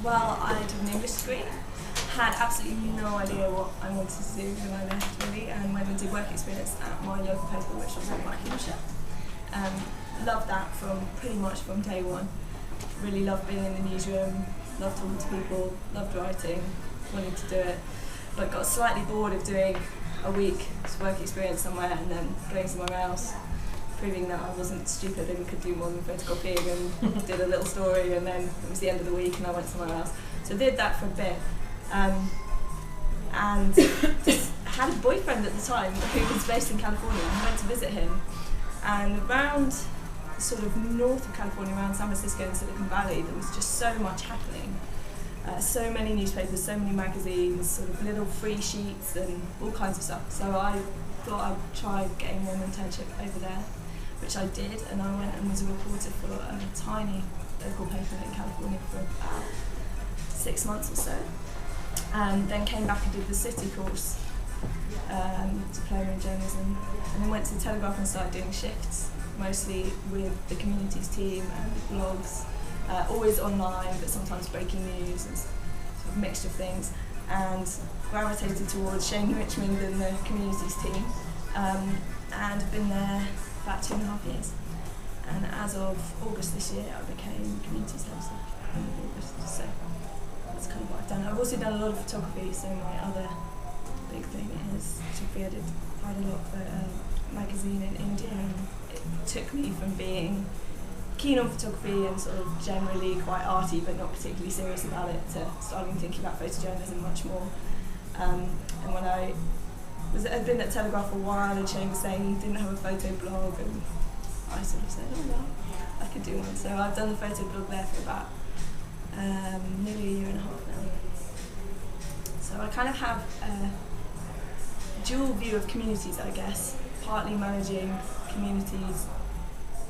Well, I did an English degree, had absolutely no idea what I wanted to do when I left really, and went and did work experience at my local paper, which was in Buckinghamshire. Loved that pretty much from day one. Really loved being in the newsroom, loved talking to people, loved writing, wanted to do it, but got slightly bored of doing a week's work experience somewhere and then going somewhere else, proving that I wasn't stupid and could do more than photocopying, and did a little story, and then it was the end of the week and I went somewhere else. So I did that for a bit, and just had a boyfriend at the time who was based in California, and went to visit him. And around sort of north of California, around San Francisco and Silicon Valley, there was just so much happening. So many newspapers, so many magazines, sort of little free sheets and all kinds of stuff. So I thought I'd try getting an internship over there, which I did, and I went and was a reporter for a tiny local paper in California for about 6 months or so. And then came back and did the City course, diploma in journalism, and then went to the Telegraph and started doing shifts, mostly with the communities team and blogs, always online, but sometimes breaking news and sort of mixture of things, and gravitated towards Shane Richmond and the communities team, and have been there about 2.5 years. And as of August this year, I became communities editor in August, so that's kind of what I've done. I've also done a lot of photography, so my other big thing is photography. I did quite a lot for a magazine in India, and it took me from being keen on photography and sort of generally quite arty but not particularly serious about it to starting thinking about photojournalism much more. And when I'd been at Telegraph for a while, and Shane was saying he didn't have a photo blog, and I sort of said, oh well, I could do one. So I've done the photo blog there for about nearly a year and a half now. So I kind of have a dual view of communities, I guess, partly managing communities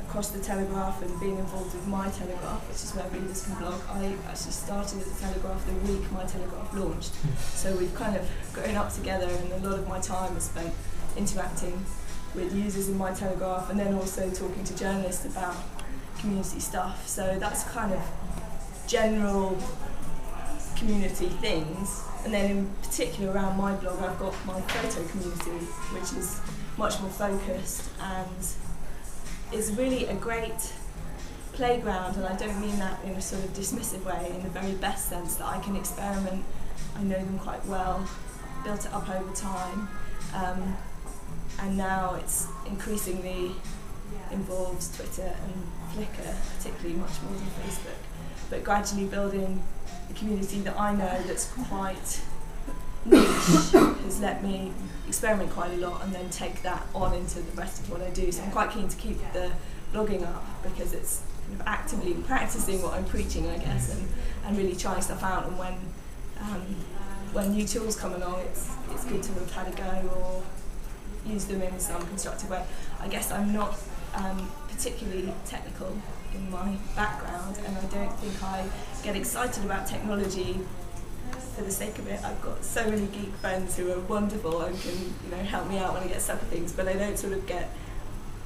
across the Telegraph and being involved with My Telegraph, which is where readers can blog. I actually started at the Telegraph the week My Telegraph launched, so we've kind of grown up together, and a lot of my time is spent interacting with users in My Telegraph and then also talking to journalists about community stuff. So that's kind of general community things, and then in particular around my blog I've got my photo community, which is much more focused and is really a great playground, and I don't mean that in a sort of dismissive way, in the very best sense, that I can experiment. I know them quite well, built it up over time, and now it's increasingly involves Twitter and Flickr, particularly much more than Facebook, but gradually building a community that I know that's quite niche has let me experiment quite a lot and then take that on into the rest of what I do. So I'm quite keen to keep the blogging up because it's kind of actively practicing what I'm preaching, I guess, and really trying stuff out. And when new tools come along, it's good to have had a go or use them in some constructive way. I guess I'm not particularly technical in my background, and I don't think I get excited about technology for the sake of it. I've got so many geek friends who are wonderful and can help me out when I get stuck with things, but I don't sort of get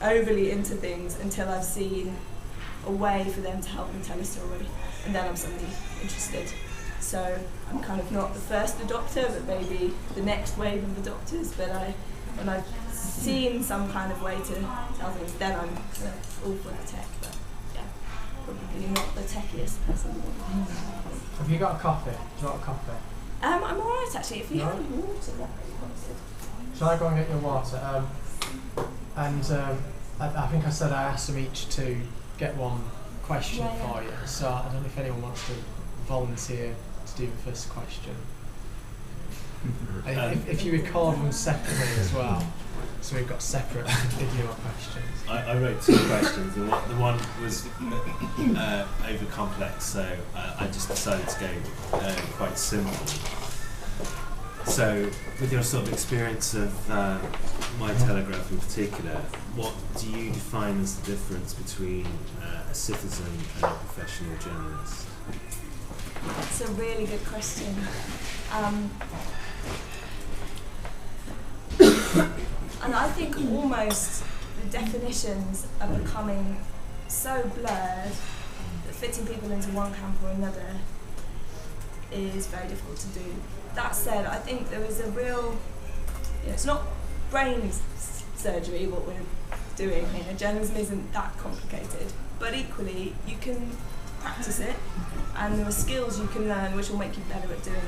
overly into things until I've seen a way for them to help me tell a story, and then I'm suddenly interested. So I'm kind of not the first adopter, but maybe the next wave of adopters. But when I've seen some kind of way to tell things, then I'm kind of all for the tech. But yeah, probably not the techiest person. Have you got a coffee? Do you want a coffee? I'm alright actually. If you have any water, that would be good. Shall I go and get your water? I think I said I asked them each to get one question for you. So I don't know if anyone wants to volunteer to do the first question. If you record them separately as well, so we've got separate video questions. I wrote 2 questions. The one was over complex, so I just decided to go quite simple. So, with your sort of experience of My Telegraph in particular, what do you define as the difference between a citizen and a professional journalist? That's a really good question. And I think almost the definitions are becoming so blurred that fitting people into one camp or another is very difficult to do. That said, I think there is a real, it's not brain surgery what we're doing here. Journalism isn't that complicated, but equally you can practice it, and there are skills you can learn which will make you better at doing it.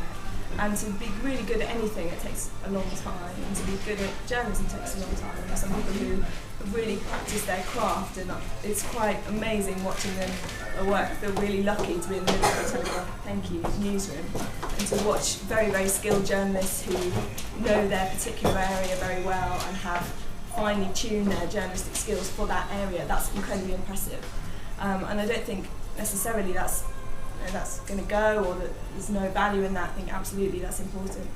And to be really good at anything, it takes a long time, and to be good at journalism takes a long time. There are some people who have really practiced their craft, and it's quite amazing watching them work. I feel really lucky to be in the Telegraph newsroom, and to watch very, very skilled journalists who know their particular area very well and have finely tuned their journalistic skills for that area. That's incredibly impressive. And I don't think necessarily that's going to go, or that there's no value in that. I think absolutely that's important.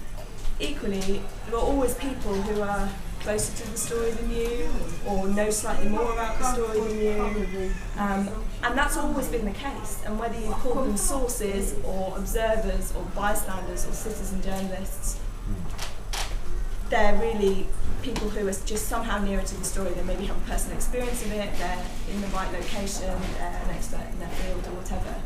Equally, there are always people who are closer to the story than you, or know slightly more about the story than you, and that's always been the case. And whether you call them sources, or observers, or bystanders, or citizen journalists, they're really people who are just somehow nearer to the story. They maybe have a personal experience of it, they're in the right location, they're an expert in their field, or whatever.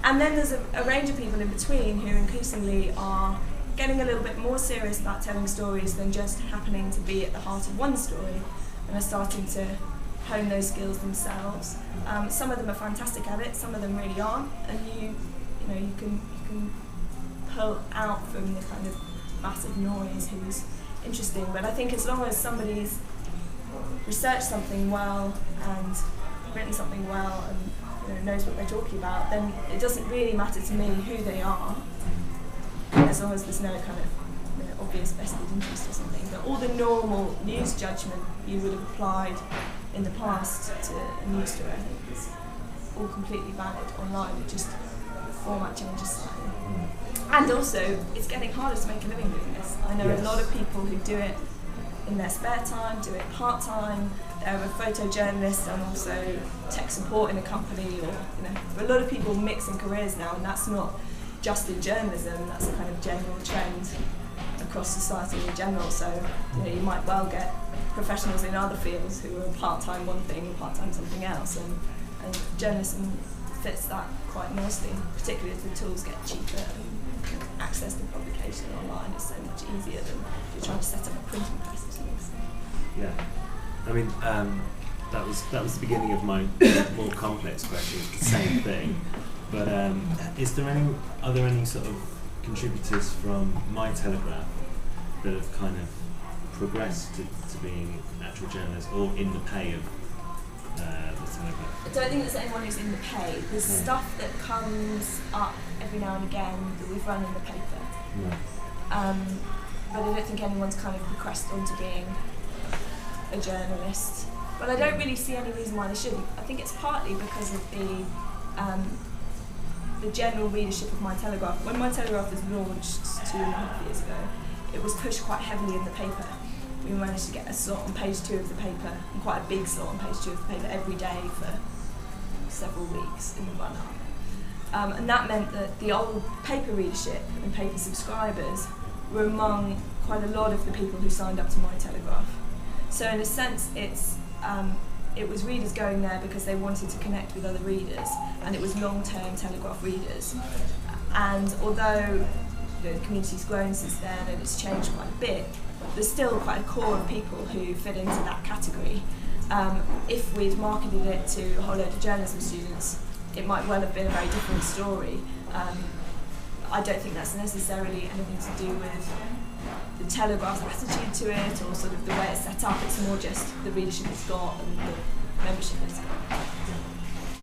And then there's a range of people in between who increasingly are getting a little bit more serious about telling stories than just happening to be at the heart of one story, and are starting to hone those skills themselves. Some of them are fantastic at it, some of them really aren't, and you can pull out from the kind of massive noise who's interesting. But I think as long as somebody's researched something well and written something well and knows what they're talking about, then it doesn't really matter to me who they are, as long as there's no kind of obvious vested interest or something. But all the normal news judgment you would have applied in the past to a news story, I think is all completely valid online. It just, the format changes slightly. And also, it's getting harder to make a living doing this. I know a lot of people who do it in their spare time, do it part-time. They're a photojournalist and also tech support in a company, or a lot of people mixing careers now, and that's not just in journalism, that's a kind of general trend across society in general. So you might well get professionals in other fields who are part-time one thing and part-time something else, and journalism fits that quite nicely, particularly as the tools get cheaper and access to publication online is so much easier than you're trying to set up a printing press or something. Yeah, I mean that was the beginning of my more complex question. It's the same thing, but are there any sort of contributors from My Telegraph that have kind of progressed to being actual journalists or in the pay of the Telegraph? I don't think there's anyone who's in the pay. There's stuff that comes up every now and again that we've run in the paper. But I don't think anyone's kind of progressed onto being a journalist. But I don't really see any reason why they shouldn't. I think it's partly because of the general readership of My Telegraph. When My Telegraph was launched 2.5 years ago, it was pushed quite heavily in the paper. We managed to get a slot on page 2 of the paper, and quite a big slot on page 2 of the paper every day for several weeks in the run-up. And that meant that the old paper readership and paper subscribers were among quite a lot of the people who signed up to My Telegraph. So in a sense, it was readers going there because they wanted to connect with other readers, and it was long-term Telegraph readers. And although the community's grown since then and it's changed quite a bit, there's still quite a core of people who fit into that category. If we'd marketed it to a whole load of journalism students, it might well have been a very different story. I don't think that's necessarily anything to do with the Telegraph's attitude to it or sort of the way it's set up. It's more just the readership it's got and the membership it's got.